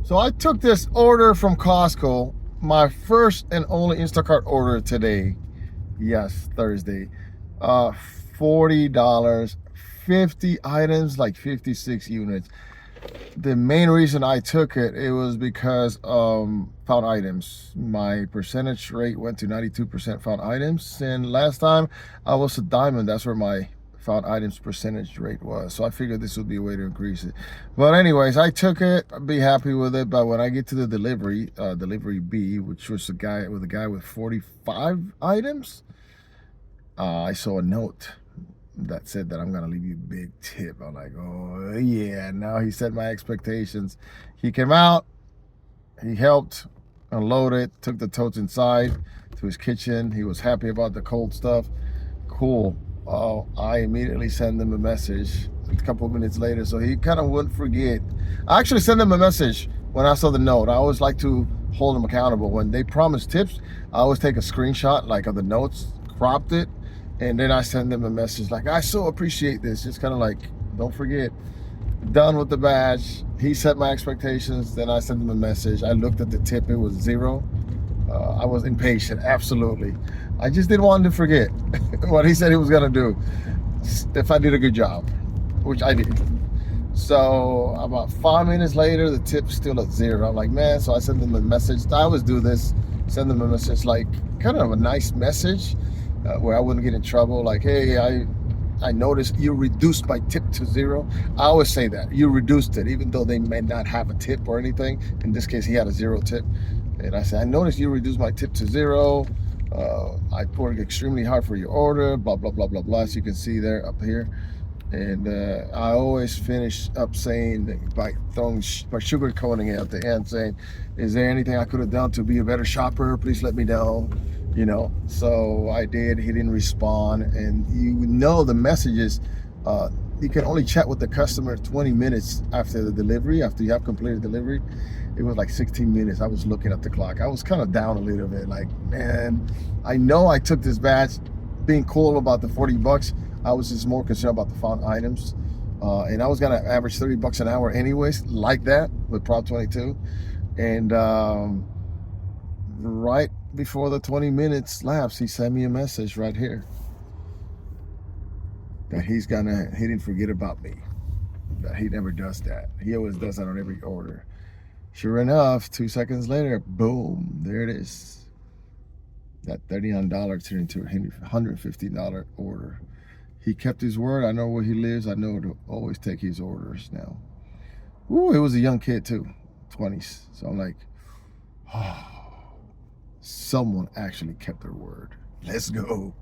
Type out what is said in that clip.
So I took this order from Costco, my first and only Instacart order today. Yes, Thursday. Uh, $40, 50 items, like 56 units. The main reason I took it, it was because found items. My percentage rate went to 92% found items, and last time I was a diamond. That's where my found items percentage rate was. So I figured this would be a way to increase it. But anyways, I took it. I'd be happy with it. But when I get to the delivery, delivery B, which was a guy with 45 items, I saw a note that said that I'm gonna leave you a big tip. I'm like, oh yeah, now he set my expectations. He came out, he helped unload it, took the totes inside to his kitchen. He was happy about the cold stuff. Cool. I immediately sent him a message a couple of minutes later, so he kind of wouldn't forget. I actually sent him a message when I saw the note. I always like to hold them accountable. When they promise tips, I always take a screenshot like of the notes, cropped it, and then I send them a message like, I so appreciate this. Just kind of like, don't forget. Done with the badge. He set my expectations. Then I sent him a message. I looked at the tip. It was 0. I was impatient, absolutely. I just didn't want him to forget what he said he was gonna do if I did a good job, which I did. So about 5 minutes later, the tip's still at 0. I'm like, man, so I sent them a message. I always do this, send them a message, like kind of a nice message where I wouldn't get in trouble. Like, hey, I noticed you reduced my tip to 0. I always say that. You reduced it, even though they may not have a tip or anything. In this case, he had a 0 tip. And I said, I noticed you reduced my tip to 0. I worked extremely hard for your order, blah, blah, blah, blah, blah, as you can see there up here. And I always finish up saying, by sugarcoating it at the end, saying, is there anything I could have done to be a better shopper? Please let me know. You know, so I did. He didn't respond. And you know the messages, you can only chat with the customer 20 minutes after the delivery, after you have completed delivery. It was like 16 minutes. I was looking at the clock. I was kind of down a little bit, like, man, I know I took this badge being cool about the 40 bucks. I was just more concerned about the found items. And I was gonna average 30 bucks an hour anyways, like that with Prop 22. And right before the 20 minutes lapsed, he sent me a message right here that he didn't forget about me, that he never does that. He always does that on every order. Sure enough, 2 seconds later, boom, there it is. That $39 turned into a $150 order. He kept his word. I know where he lives. I know to always take his orders now. Ooh, it was a young kid too, 20s. So I'm like, oh, someone actually kept their word. Let's go.